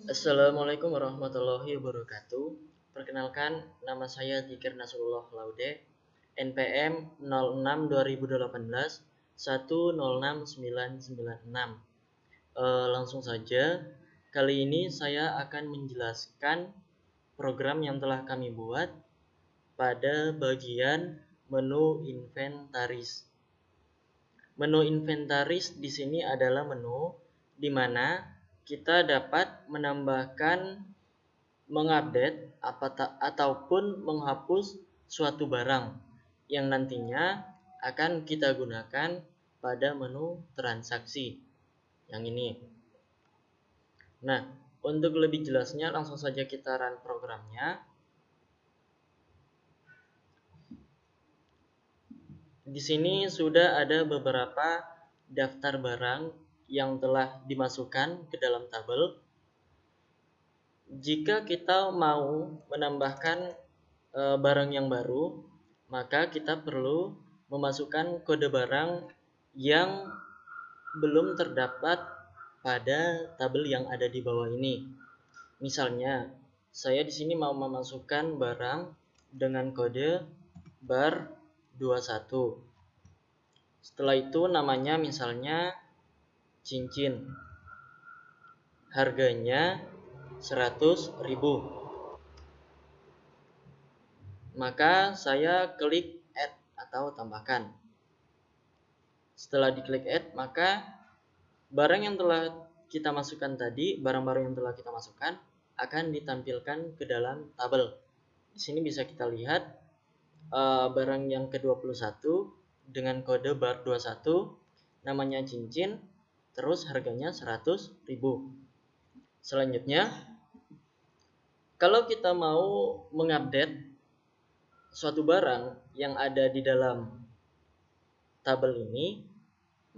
Assalamualaikum warahmatullahi wabarakatuh. Perkenalkan, nama saya Dzikir Nasrullah Laude, NPM 06 2018 106996. Langsung saja, kali ini saya akan menjelaskan program yang telah kami buat pada bagian menu inventaris. Menu inventaris di sini adalah menu di mana kita dapat menambahkan, mengupdate ataupun menghapus suatu barang yang nantinya akan kita gunakan pada menu transaksi yang ini. Nah, untuk lebih jelasnya langsung saja kita run programnya. Di sini sudah ada beberapa daftar barang yang telah dimasukkan ke dalam tabel. Jika kita mau menambahkan barang yang baru, maka kita perlu memasukkan kode barang yang belum terdapat pada tabel yang ada di bawah ini. Misalnya, saya di sini mau memasukkan barang dengan kode bar 21. Setelah itu namanya misalnya cincin. Harganya 100.000. Maka saya klik add atau tambahkan. Setelah diklik add, maka barang yang telah kita masukkan tadi, barang-barang yang telah kita masukkan akan ditampilkan ke dalam tabel. Di sini bisa kita lihat barang yang ke-21 dengan kode bar 21, namanya cincin, terus harganya 100.000. Selanjutnya, kalau kita mau mengupdate suatu barang yang ada di dalam tabel ini,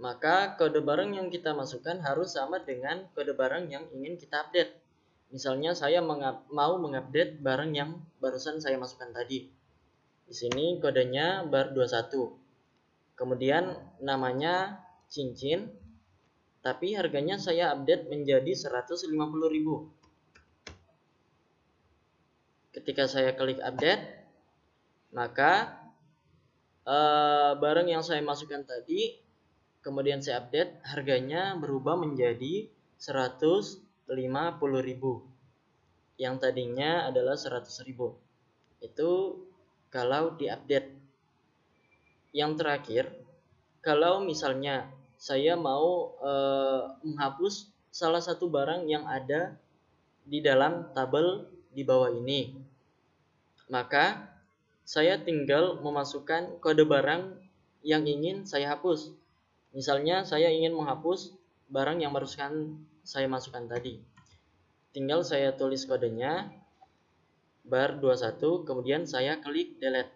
maka kode barang yang kita masukkan harus sama dengan kode barang yang ingin kita update. Misalnya saya mau mengupdate barang yang barusan saya masukkan tadi. Di sini kodenya bar 21. Kemudian namanya cincin, tapi harganya saya update menjadi 150.000. Ketika saya klik update, maka barang yang saya masukkan tadi kemudian saya update, harganya berubah menjadi 150.000. Yang tadinya adalah 100.000. Itu kalau diupdate. Yang terakhir, kalau misalnya saya mau menghapus salah satu barang yang ada di dalam tabel di bawah ini, maka saya tinggal memasukkan kode barang yang ingin saya hapus. Misalnya saya ingin menghapus barang yang barusan saya masukkan tadi. Tinggal saya tulis kodenya bar 21, kemudian saya klik delete.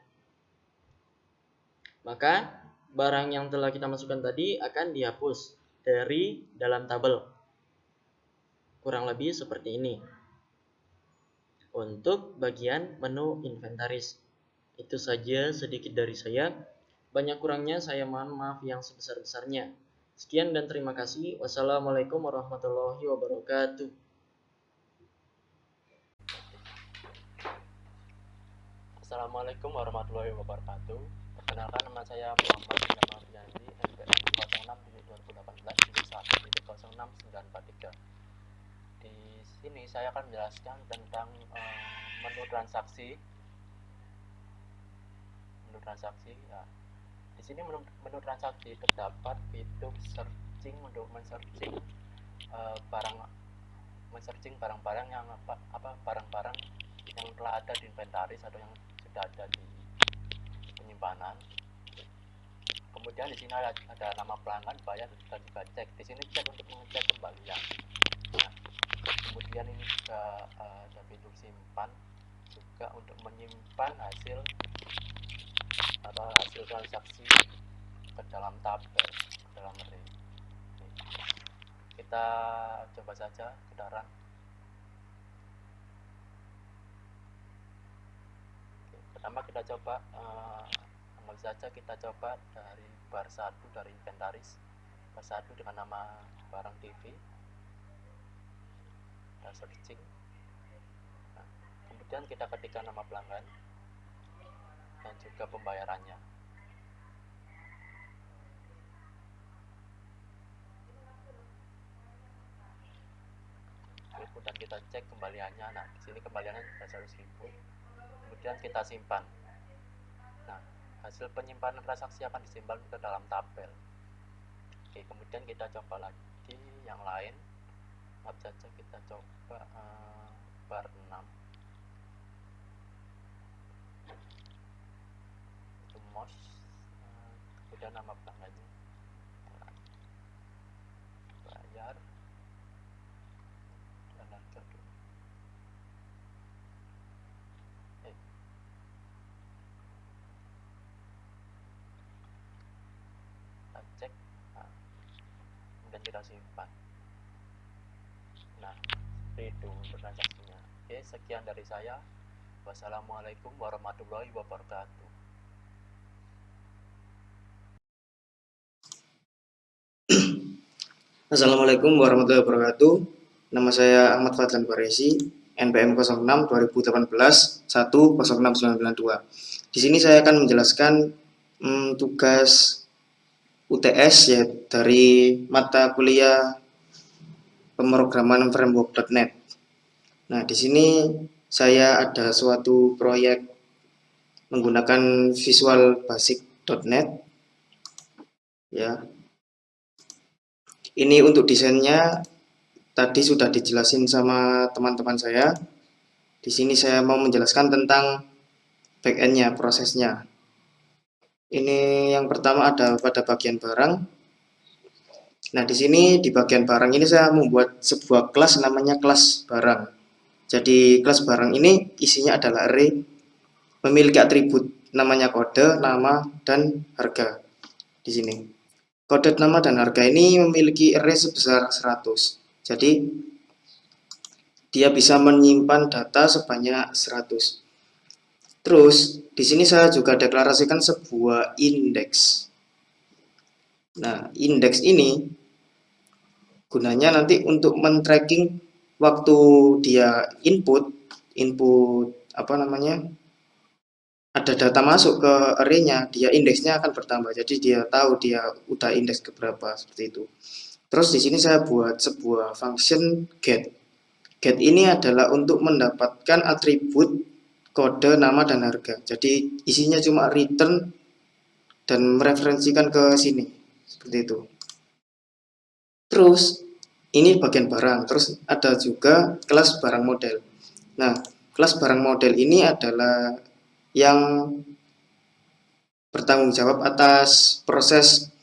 Maka barang yang telah kita masukkan tadi akan dihapus dari dalam tabel. Kurang lebih seperti ini. Untuk bagian menu inventaris. Itu saja sedikit dari saya. Banyak kurangnya saya mohon maaf yang sebesar-besarnya. Sekian dan terima kasih. Wassalamualaikum warahmatullahi wabarakatuh. Assalamualaikum warahmatullahi wabarakatuh. Perkenalkan, nama saya Muhammad Jamal Fianti, NPM 06/2018-1.06943. Di sini saya akan menjelaskan tentang menu transaksi. Ya. Di sini menu transaksi terdapat fitur searching untuk men-searching barang-barang yang barang-barang yang telah ada di inventaris atau yang sudah ada di penyimpanan. Kemudian di sini ada nama pelanggan, bayar, dan juga cek. Di sini cek untuk mengecek kembalian. Nah, kemudian ini juga ada fitur simpan, juga untuk menyimpan hasil transaksi ke dalam tabel, ke dalam array. Kita coba saja, kita run. Pertama kita coba anggap saja kita coba dari bar 1 dari inventaris, bar 1 dengan nama barang TV. kita searching. Nah, kemudian kita ketikkan nama pelanggan dan juga pembayarannya. Dan kita cek kembaliannya. Nah, di sini kembaliannya 100.000. Kemudian kita simpan. Nah, hasil penyimpanan transaksi akan disimpan ke dalam tabel. Oke, kemudian kita coba lagi yang lain. Maaf saja, kita coba bar 6. Itu mos. Kemudian nama pelanggannya. Bayar. Dan harga dulu. Kita cek. Nah, kemudian kita simpan. Nah, seperti itu untuk transaksinya. Oke, sekian dari saya. Wassalamualaikum warahmatullahi wabarakatuh. Assalamualaikum warahmatullahi wabarakatuh. Nama saya Ahmad Fadlan Baresi, NPM 06 2018 106992. Di sini saya akan menjelaskan tugas UTS ya dari mata kuliah pemrograman framework.net. Nah, di sini saya ada suatu proyek menggunakan Visual Basic.net ya. Ini untuk desainnya tadi sudah dijelasin sama teman-teman saya. Di sini saya mau menjelaskan tentang back-end-nya, prosesnya. Ini yang pertama ada pada bagian barang. Nah, di sini di bagian barang ini saya membuat sebuah kelas namanya kelas barang. Jadi kelas barang ini isinya adalah array memiliki atribut namanya kode, nama, dan harga. Di sini. Kode nama dan harga ini memiliki array sebesar 100. Jadi dia bisa menyimpan data sebanyak 100. Terus di sini saya juga deklarasikan sebuah indeks. Nah, indeks ini gunanya nanti untuk men-tracking waktu dia input ada data masuk ke array-nya, dia indeksnya akan bertambah. Jadi dia tahu dia udah indeks ke berapa seperti itu. Terus di sini saya buat sebuah function get. Get ini adalah untuk mendapatkan atribut kode, nama, dan harga. Jadi isinya cuma return dan mereferensikan ke sini. Seperti itu. Terus ini bagian barang. Terus ada juga kelas barang model. Nah, kelas barang model ini adalah yang bertanggung jawab atas proses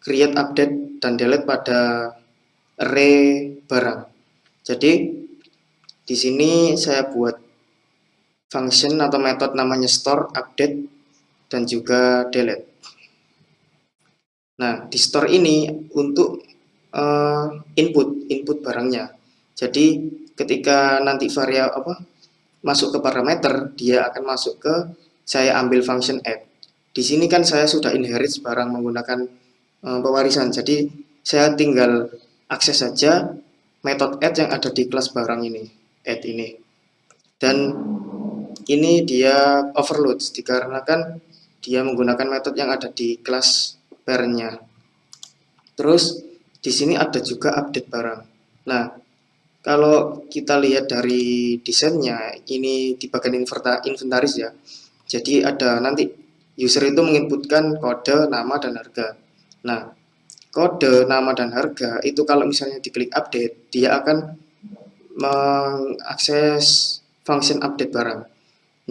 create, update, dan delete pada array barang. Jadi di sini saya buat function atau metode namanya store, update, dan juga delete. Nah, di store ini untuk input barangnya. Jadi ketika nanti masuk ke parameter, dia akan masuk ke saya ambil function add. Di sini kan saya sudah inherit barang menggunakan pewarisan. Jadi saya tinggal akses saja metode add yang ada di kelas barang ini, add ini. Dan ini dia overload dikarenakan dia menggunakan metode yang ada di kelas parent-nya. Terus di sini ada juga update barang. Nah, kalau kita lihat dari desainnya, ini di bagian inventaris ya. Jadi ada nanti user itu menginputkan kode, nama, dan harga. Nah, kode, nama, dan harga itu kalau misalnya diklik update, dia akan mengakses function update barang.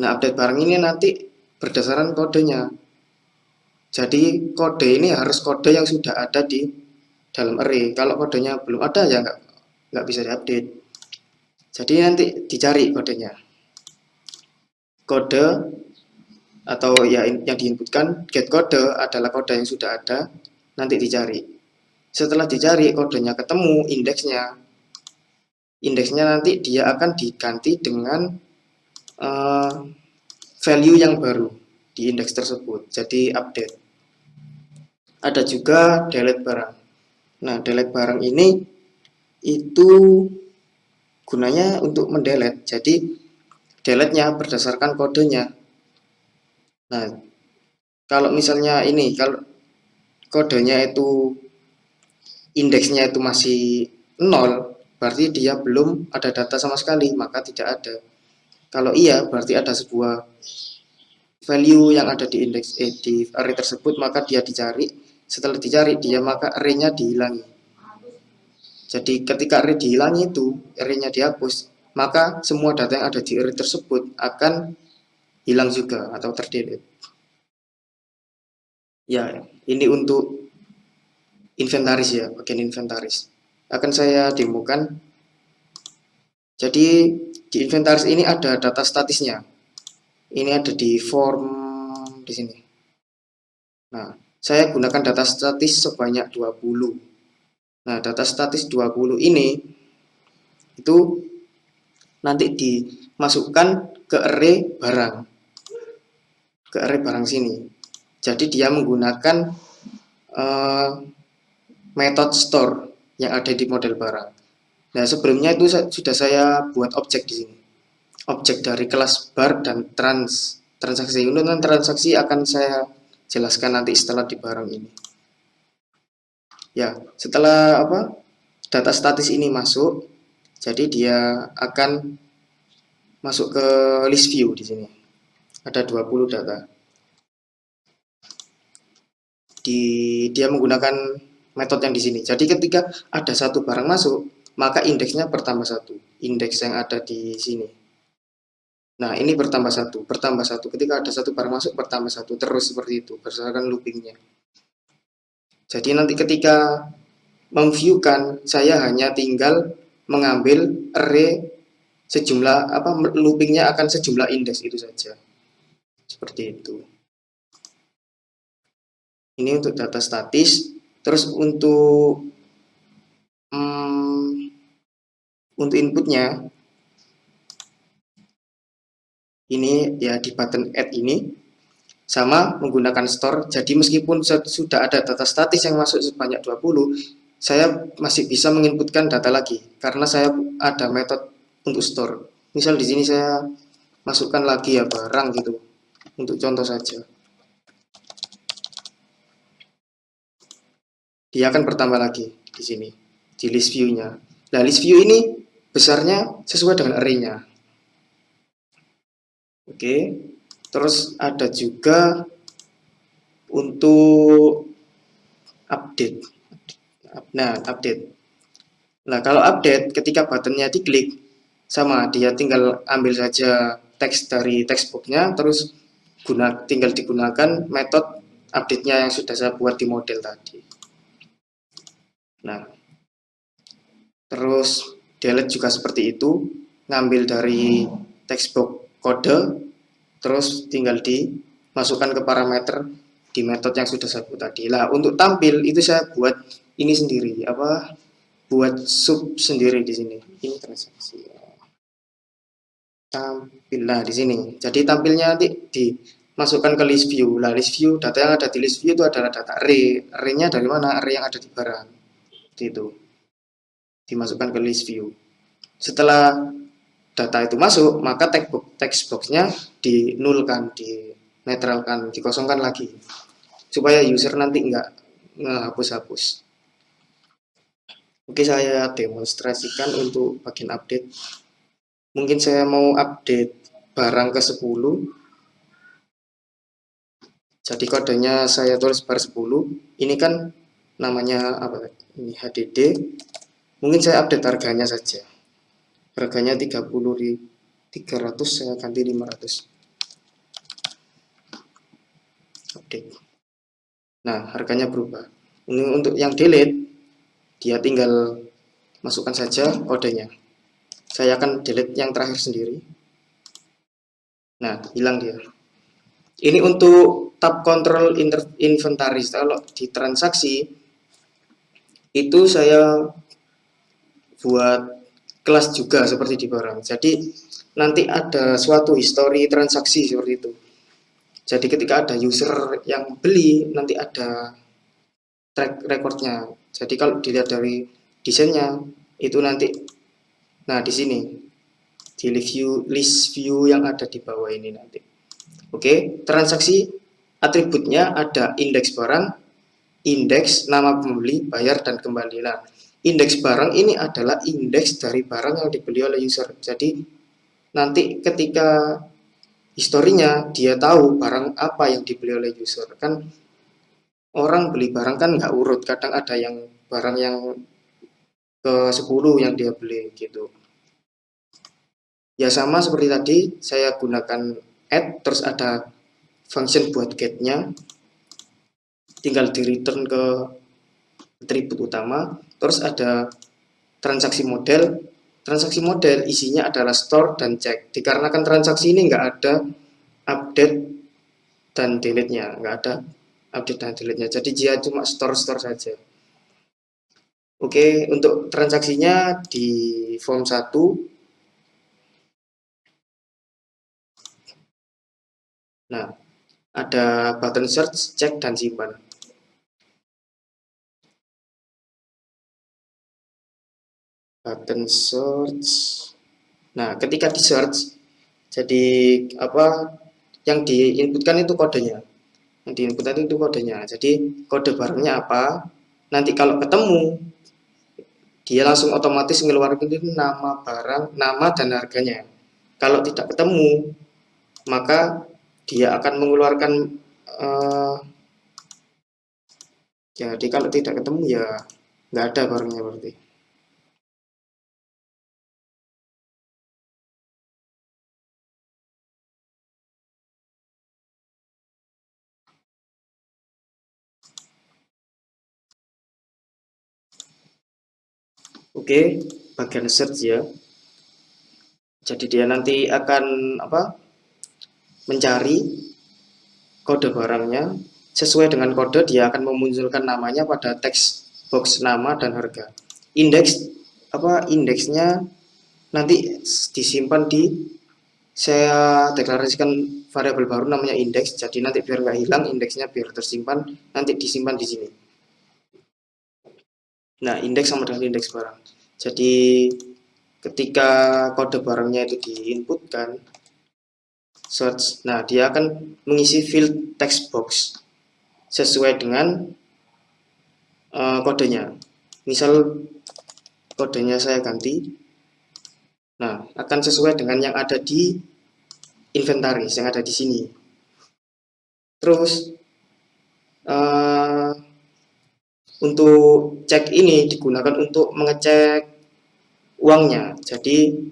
Nah, update barang ini nanti berdasarkan kodenya. Jadi kode ini harus kode yang sudah ada di dalam array. Kalau kodenya belum ada ya nggak bisa diupdate. Jadi nanti dicari kodenya. Kode atau ya yang diinputkan get kode adalah kode yang sudah ada, nanti dicari. Setelah dicari kodenya ketemu, indeksnya nanti dia akan diganti dengan value yang baru di indeks tersebut. Jadi update. Ada juga delete barang. Nah, delete barang ini itu gunanya untuk mendelete. Jadi delete-nya berdasarkan kodenya. Nah, kalau misalnya ini, kalau kodenya itu indeksnya itu masih 0, berarti dia belum ada data sama sekali, maka tidak ada. Kalau iya, berarti ada sebuah value yang ada di indeks di array tersebut, maka dia dicari. Setelah dicari dia, maka array-nya dihilangi. Jadi ketika array dihilangi itu, array-nya dihapus, maka semua data yang ada di array tersebut akan hilang juga atau terdelete. Ya, ini untuk inventaris ya, bagian inventaris. Akan saya demokan. Jadi di inventaris ini ada data statisnya. Ini ada di form di sini. Nah, saya gunakan data statis sebanyak 20. Nah, data statis 20 ini itu nanti dimasukkan ke array barang. Ke array barang sini. Jadi dia menggunakan method store yang ada di model barang. Nah, sebelumnya itu sudah saya buat objek di sini. Objek dari kelas bar dan transaksi. Untuk transaksi akan saya jelaskan nanti setelah di barang ini. Ya, setelah data statis ini masuk, jadi dia akan masuk ke list view di sini. Ada 20 data. Dia menggunakan metode yang di sini. Jadi ketika ada satu barang masuk, maka indeksnya bertambah 1. Indeks yang ada di sini. Nah, ini bertambah 1, bertambah 1. Ketika ada satu barang masuk, bertambah 1. Terus seperti itu, berdasarkan loopingnya. Jadi nanti ketika memviewkan, saya hanya tinggal mengambil array sejumlah, loopingnya akan sejumlah indeks itu saja. Seperti itu. Ini untuk data statis. Terus untuk inputnya, ini ya di button add ini sama menggunakan store. Jadi meskipun sudah ada data statis yang masuk sebanyak 20, saya masih bisa menginputkan data lagi karena saya ada metode untuk store. Misal di sini saya masukkan lagi ya barang gitu, untuk contoh saja. Dia akan bertambah lagi di sini di list view-nya. Nah, list view ini besarnya sesuai dengan array-nya. Oke. Terus ada juga untuk update. Nah, update. Nah, kalau update ketika buttonnya diklik, sama dia tinggal ambil saja teks dari text box-nya, terus tinggal digunakan metode update-nya yang sudah saya buat di model tadi. Nah, terus delete juga seperti itu, ngambil dari text box kode, terus tinggal dimasukkan ke parameter di metode yang sudah saya buat tadi. Lah, untuk tampil itu saya buat ini sendiri, buat sub sendiri di sini. Ini transaksi. Tampil lah di sini. Jadi tampilnya nanti dimasukkan ke list view. Lah, list view, data yang ada di list view itu adalah data array. Array-nya dari mana? Array yang ada di barang. Itu dimasukkan ke list view. Setelah data itu masuk, maka text box-nya dinulkan, dinetralkan, dikosongkan lagi supaya user nanti nggak ngehapus-hapus. Oke, saya demonstrasikan untuk bagian update. Mungkin saya mau update barang ke 10. Jadi kodenya saya tulis bar 10. Ini kan namanya apa? Ini HDD. Mungkin saya update harganya saja. Harganya 30.300, saya ganti 500. Update. Nah, harganya berubah. Ini untuk yang delete, dia tinggal masukkan saja kodenya. Saya akan delete yang terakhir sendiri. Nah, hilang dia. Ini untuk tab control inventaris. Kalau di transaksi itu saya buat kelas juga seperti di barang. Jadi nanti ada suatu history transaksi seperti itu. Jadi ketika ada user yang beli, nanti ada track recordnya. Jadi kalau dilihat dari desainnya, itu nanti Nah, di sini di list view yang ada di bawah ini nanti. Oke, transaksi atributnya ada indeks barang, indeks nama pembeli, bayar, dan kembali. Nah, indeks barang ini adalah indeks dari barang yang dibeli oleh user. Jadi nanti ketika historinya dia tahu barang apa yang dibeli oleh user. Kan orang beli barang kan nggak urut, kadang ada yang barang yang ke 10 yang dia beli gitu. Ya sama seperti tadi, saya gunakan add, terus ada function buat get-nya, tinggal di return ke atribut utama, terus ada transaksi model. Transaksi model isinya adalah store dan check. Dikarenakan transaksi ini nggak ada update dan delete-nya, nggak ada update dan delete-nya. Jadi dia cuma store saja. Oke, untuk transaksinya di form 1. Nah, ada button search, cek, dan simpan. Button search. Nah, ketika di search, jadi apa yang diinputkan itu kodenya. Yang diinputkan itu kodenya. Jadi kode barangnya apa? Nanti kalau ketemu, dia langsung otomatis mengeluarkan nama barang, nama dan harganya. Kalau tidak ketemu, maka dia akan mengeluarkan jadi kalau tidak ketemu ya nggak ada barangnya berarti. Oke, bagian search ya. Jadi dia nanti akan mencari kode barangnya, sesuai dengan kode dia akan memunculkan namanya pada teks box nama dan harga. Indeksnya nanti disimpan di, saya deklarasikan variabel baru namanya indeks, jadi nanti biar nggak hilang indeksnya, biar tersimpan, nanti disimpan di sini. Nah, indeks sama dengan indeks barang. Jadi ketika kode barangnya itu diinputkan search, nah dia akan mengisi field text box sesuai dengan kodenya. Misal kodenya saya ganti, nah akan sesuai dengan yang ada di inventaris yang ada di sini. Terus untuk cek ini digunakan untuk mengecek uangnya. Jadi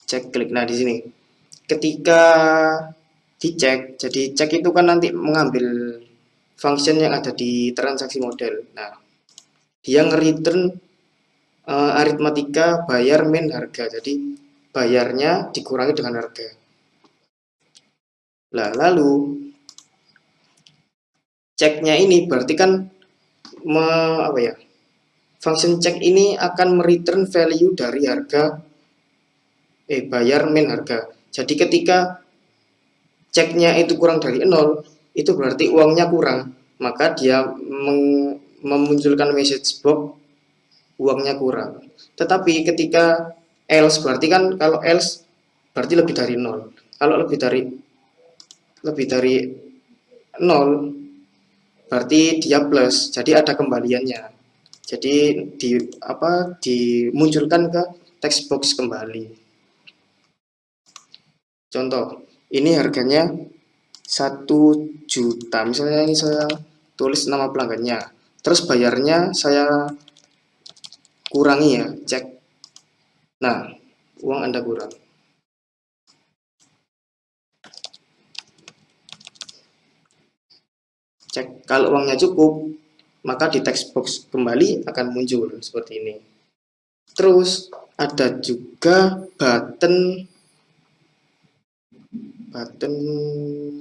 cek klik. Nah di sini ketika dicek, jadi cek itu kan nanti mengambil function yang ada di transaksi model. Nah dia nge-return aritmatika bayar min harga. Jadi bayarnya dikurangi dengan harga. Nah lalu ceknya ini berarti kan function cek ini akan mereturn value dari harga bayar min harga. Jadi ketika ceknya itu kurang dari 0, itu berarti uangnya kurang, maka dia memunculkan message box uangnya kurang. Tetapi ketika else, berarti kan kalau else berarti lebih dari 0. Kalau lebih dari 0 berarti dia plus, jadi ada kembaliannya. Jadi dimunculkan ke text box kembali. Contoh, ini harganya 1 juta. Misalnya ini saya tulis nama pelanggannya. Terus bayarnya saya kurangi ya, cek. Nah, uang Anda kurang. Cek, kalau uangnya cukup, maka di text box kembali akan muncul seperti ini. Terus ada juga button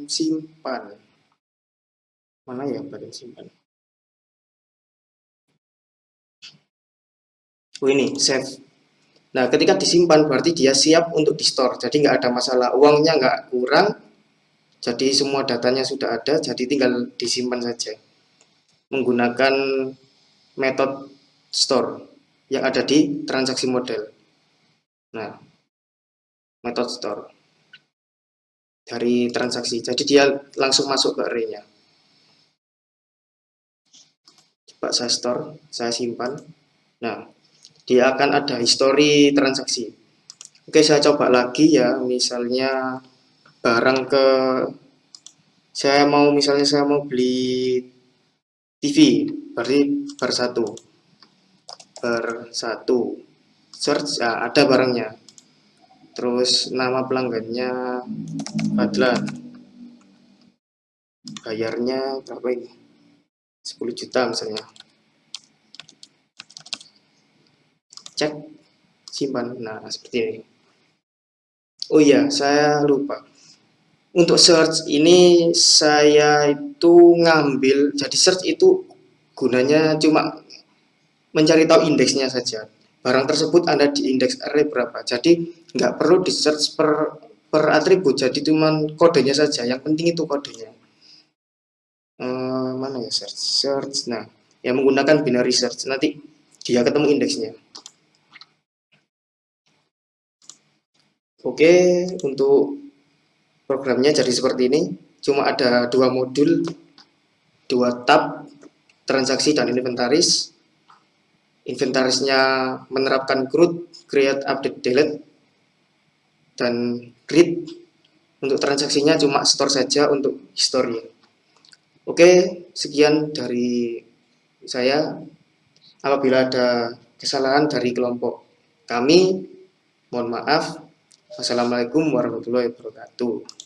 simpan. Mana ya button simpan? Oh ini save. Nah ketika disimpan berarti dia siap untuk di store. Jadi nggak ada masalah, uangnya nggak kurang. Jadi semua datanya sudah ada. Jadi tinggal disimpan saja menggunakan metode store. yang ada di transaksi model. Nah, method store dari transaksi. Jadi dia langsung masuk ke array-nya. Coba saya store, saya simpan. Nah, dia akan ada history transaksi. Oke, saya coba lagi ya, misalnya barang ke misalnya saya mau beli TV, berarti bar 1 search ya, ada barangnya. Terus nama pelanggannya Fadlan, bayarnya berapa ini, 10 juta misalnya. Cek, simpan. Nah, seperti ini. Oh iya, saya lupa. Untuk search ini saya itu ngambil, jadi search itu gunanya cuma mencari tahu indeksnya saja. Barang tersebut ada di indeks array berapa. Jadi nggak perlu di search per atribut, jadi cuma kodenya saja. Yang penting itu kodenya. Mana ya search. Nah, yang menggunakan binary search, nanti dia ketemu indeksnya. Oke, untuk programnya jadi seperti ini. Cuma ada 2 modul, 2 tab, transaksi dan inventaris. Inventarisnya menerapkan CRUD, create, update, delete, dan read. Untuk transaksinya cuma store saja untuk history. Oke, sekian dari saya. Apabila ada kesalahan dari kelompok kami, mohon maaf. Wassalamualaikum warahmatullahi wabarakatuh.